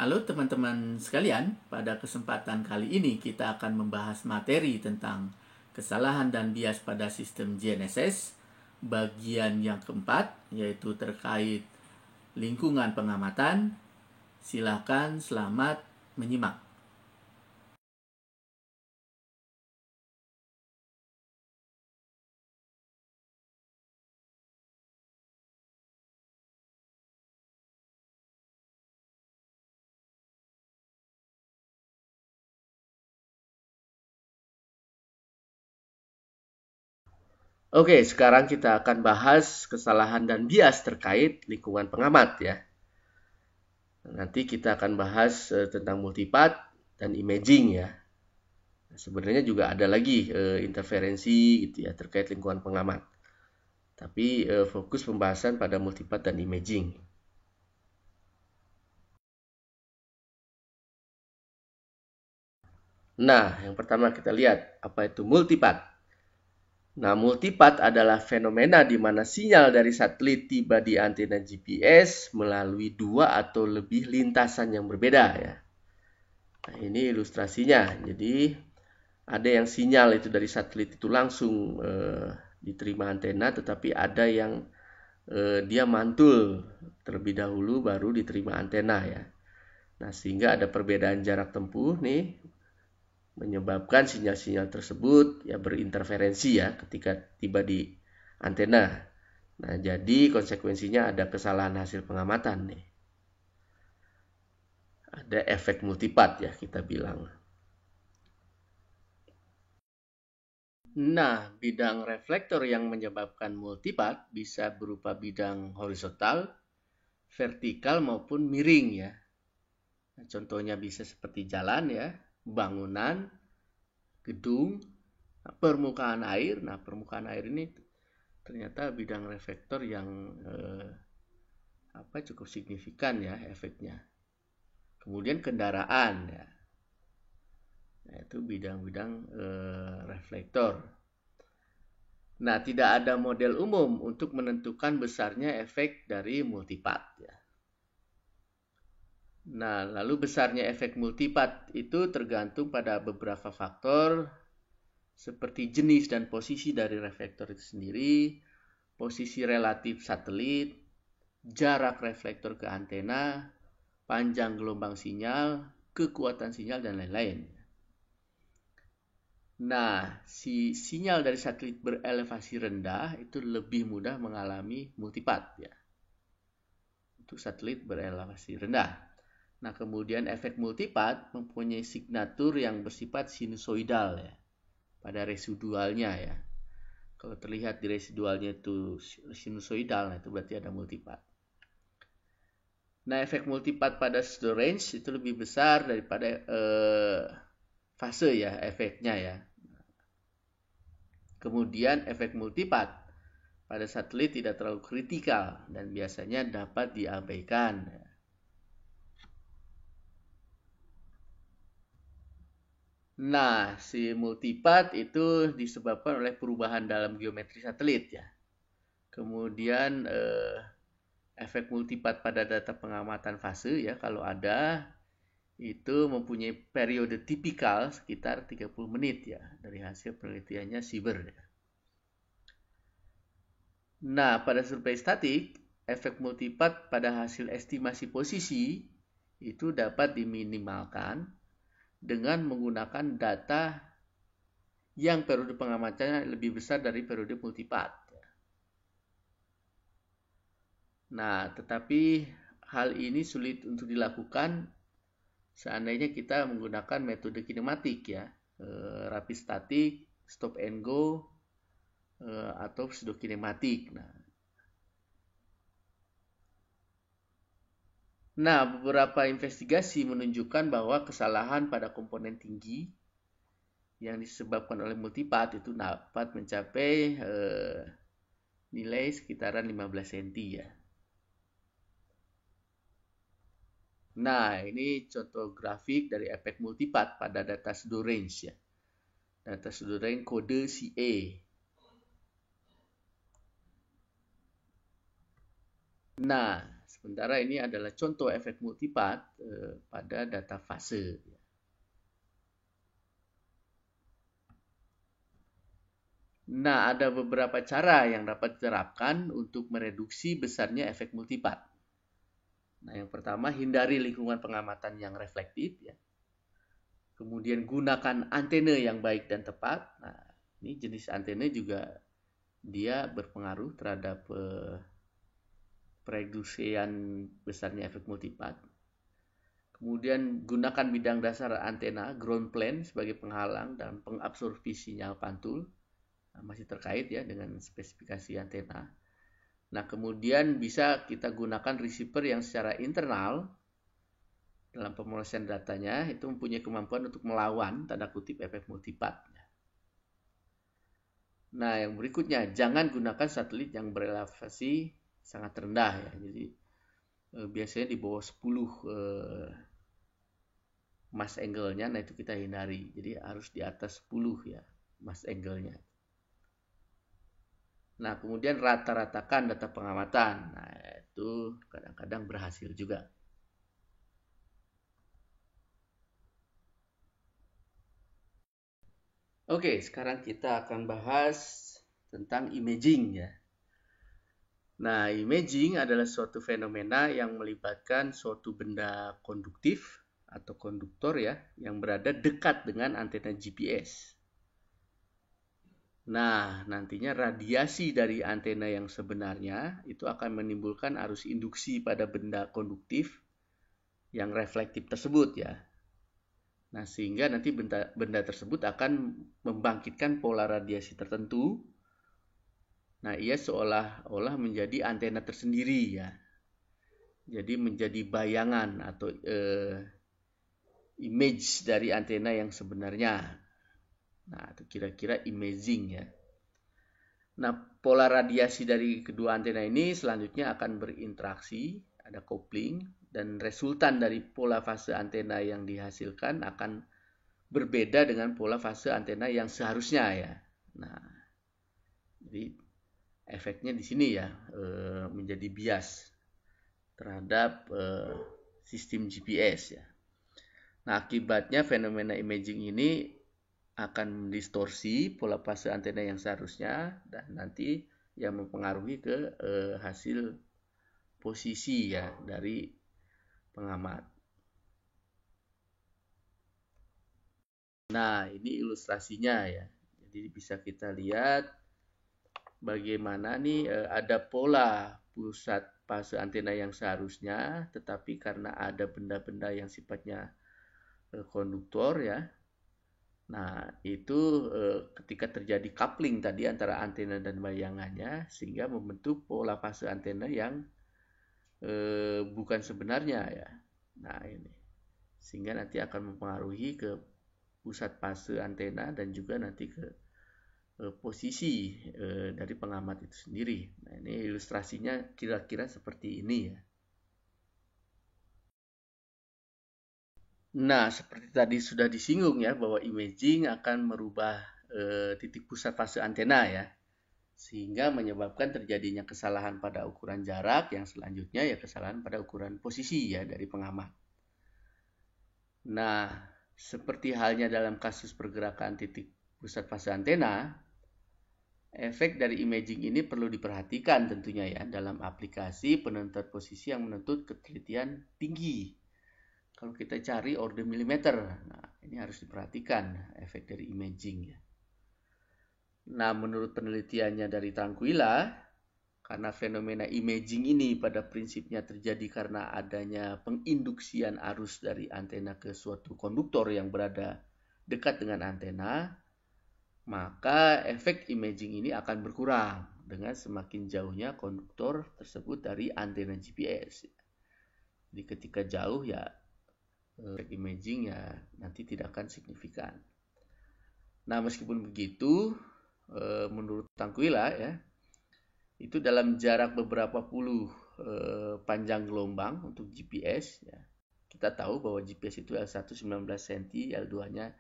Halo teman-teman sekalian, pada kesempatan kali ini kita akan membahas materi tentang kesalahan dan bias pada sistem GNSS bagian yang keempat, yaitu terkait lingkungan pengamatan. Silakan selamat menyimak. Oke, sekarang kita akan bahas kesalahan dan bias terkait lingkungan pengamat ya. Nanti kita akan bahas tentang multipath dan imaging ya. Sebenarnya juga ada lagi interferensi gitu ya terkait lingkungan pengamat. Tapi fokus pembahasan pada multipath dan imaging. Nah, yang pertama kita lihat apa itu multipath. Nah, multipath adalah fenomena di mana sinyal dari satelit tiba di antena GPS melalui dua atau lebih lintasan yang berbeda ya. Nah, ini ilustrasinya. Jadi, ada yang sinyal itu dari satelit itu langsung diterima antena, tetapi ada yang dia mantul terlebih dahulu baru diterima antena ya. Nah, sehingga ada perbedaan jarak tempuh nih menyebabkan sinyal-sinyal tersebut ya berinterferensi ya ketika tiba di antena. Nah, jadi konsekuensinya ada kesalahan hasil pengamatan nih. Ada efek multipath ya kita bilang. Nah, bidang reflektor yang menyebabkan multipath bisa berupa bidang horizontal, vertikal maupun miring ya. Nah, contohnya bisa seperti jalan ya, bangunan, gedung, permukaan air. Nah, permukaan air ini ternyata bidang reflektor yang cukup signifikan ya efeknya. Kemudian kendaraan ya. Nah, itu bidang-bidang reflektor. Nah, tidak ada model umum untuk menentukan besarnya efek dari multipath ya. Nah, lalu besarnya efek multipath itu tergantung pada beberapa faktor seperti jenis dan posisi dari reflektor itu sendiri, posisi relatif satelit, jarak reflektor ke antena, panjang gelombang sinyal, kekuatan sinyal, dan lain-lain. Nah, si sinyal dari satelit berelevasi rendah itu lebih mudah mengalami multipath ya. Untuk satelit berelevasi rendah. Nah, kemudian efek multipath mempunyai signatur yang bersifat sinusoidal ya. Pada residualnya ya. Kalau terlihat di residualnya itu sinusoidal, nah itu berarti ada multipath. Nah, efek multipath pada pseudo range itu lebih besar daripada fase ya efeknya ya. Kemudian efek multipath pada satelit tidak terlalu kritikal dan biasanya dapat diabaikan. Nah, si multipath itu disebabkan oleh perubahan dalam geometri satelit ya. Kemudian efek multipath pada data pengamatan fase ya kalau ada itu mempunyai periode tipikal sekitar 30 menit ya dari hasil penelitiannya Sieber. Nah, pada survei statik, efek multipath pada hasil estimasi posisi itu dapat diminimalkan dengan menggunakan data yang periode pengamatannya lebih besar dari periode multipath. Nah, tetapi hal ini sulit untuk dilakukan seandainya kita menggunakan metode kinematik ya, rapid static, stop and go, atau pseudokinematik. Nah, beberapa investigasi menunjukkan bahwa kesalahan pada komponen tinggi yang disebabkan oleh multipath itu dapat mencapai nilai sekitaran 15 cm ya. Nah, ini contoh grafik dari efek multipath pada data pseudo range ya. Data pseudo range kode CA. Nah, sementara ini adalah contoh efek multipath pada data fase. Nah, ada beberapa cara yang dapat diterapkan untuk mereduksi besarnya efek multipath. Nah, yang pertama, hindari lingkungan pengamatan yang reflektif, ya. Kemudian gunakan antena yang baik dan tepat. Nah, ini jenis antena juga dia berpengaruh terhadap pereduksian besarnya efek multipath. Kemudian gunakan bidang dasar antena ground plane sebagai penghalang dan pengabsorpsi sinyal pantul. Nah, masih terkait ya dengan spesifikasi antena. Nah, kemudian bisa kita gunakan receiver yang secara internal dalam pemrosesan datanya itu mempunyai kemampuan untuk melawan tanda kutip efek multipath. Nah, yang berikutnya, jangan gunakan satelit yang berelevasi sangat rendah ya. Jadi biasanya di bawah 10 mass angle-nya, nah itu kita hindari. Jadi harus di atas 10 ya mass angle-nya. Nah, kemudian rata-ratakan data pengamatan. Nah, itu kadang-kadang berhasil juga. Oke, sekarang kita akan bahas tentang imaging ya. Nah, imaging adalah suatu fenomena yang melibatkan suatu benda konduktif atau konduktor ya, yang berada dekat dengan antena GPS. Nah, nantinya radiasi dari antena yang sebenarnya itu akan menimbulkan arus induksi pada benda konduktif yang reflektif tersebut ya. Nah, sehingga nanti benda tersebut akan membangkitkan pola radiasi tertentu. Nah, ia seolah-olah menjadi antena tersendiri ya. Jadi menjadi bayangan atau image dari antena yang sebenarnya. Nah, itu kira-kira imaging ya. Nah, pola radiasi dari kedua antena ini selanjutnya akan berinteraksi, ada coupling, dan resultan dari pola fase antena yang dihasilkan akan berbeda dengan pola fase antena yang seharusnya ya. Nah, jadi efeknya di sini ya menjadi bias terhadap sistem GPS ya. Nah, akibatnya fenomena imaging ini akan mendistorsi pola fase antena yang seharusnya dan nanti yang mempengaruhi ke hasil posisi ya dari pengamat. Nah, ini ilustrasinya ya. Jadi bisa kita lihat bagaimana nih ada pola pusat fase antena yang seharusnya, tetapi karena ada benda-benda yang sifatnya konduktor ya. Nah, itu ketika terjadi coupling tadi antara antena dan bayangannya, sehingga membentuk pola fase antena yang bukan sebenarnya ya. Nah, ini. Sehingga nanti akan mempengaruhi ke pusat fase antena dan juga nanti ke posisi dari pengamat itu sendiri. Nah, ini ilustrasinya kira-kira seperti ini ya. Nah, seperti tadi sudah disinggung ya, bahwa imaging akan merubah titik pusat fase antena ya, sehingga menyebabkan terjadinya kesalahan pada ukuran jarak, yang selanjutnya ya kesalahan pada ukuran posisi ya dari pengamat. Nah, seperti halnya dalam kasus pergerakan titik pusat fase antena, efek dari imaging ini perlu diperhatikan tentunya ya dalam aplikasi penentuan posisi yang menuntut ketelitian tinggi. Kalau kita cari order milimeter, nah ini harus diperhatikan efek dari imaging ya. Nah, menurut penelitiannya dari Tranquilla, karena fenomena imaging ini pada prinsipnya terjadi karena adanya penginduksian arus dari antena ke suatu konduktor yang berada dekat dengan antena, maka efek imaging ini akan berkurang dengan semakin jauhnya konduktor tersebut dari antena GPS. Jadi ketika jauh ya efek imaging ya nanti tidak akan signifikan. Nah, meskipun begitu, menurut Tranquilla ya, itu dalam jarak beberapa puluh panjang gelombang untuk GPS ya. Kita tahu bahwa GPS itu L1 19 cm, L2-nya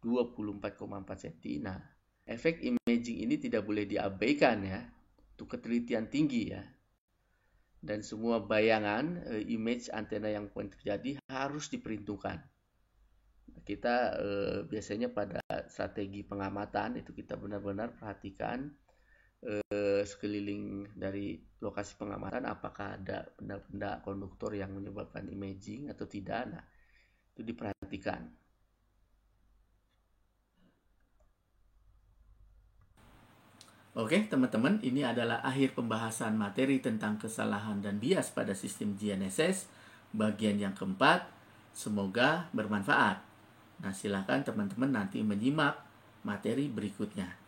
24,4 cm. Nah, efek imaging ini tidak boleh diabaikan ya untuk ketelitian tinggi ya. dan semua bayangan image antena yang terjadi harus diperhitungkan. Kita biasanya pada strategi pengamatan itu kita benar-benar perhatikan sekeliling dari lokasi pengamatan apakah ada benda-benda konduktor yang menyebabkan imaging atau tidak. Nah, itu diperhatikan. Oke, teman-teman, ini adalah akhir pembahasan materi tentang kesalahan dan bias pada sistem GNSS bagian yang keempat. Semoga bermanfaat. Nah, silakan teman-teman nanti menyimak materi berikutnya.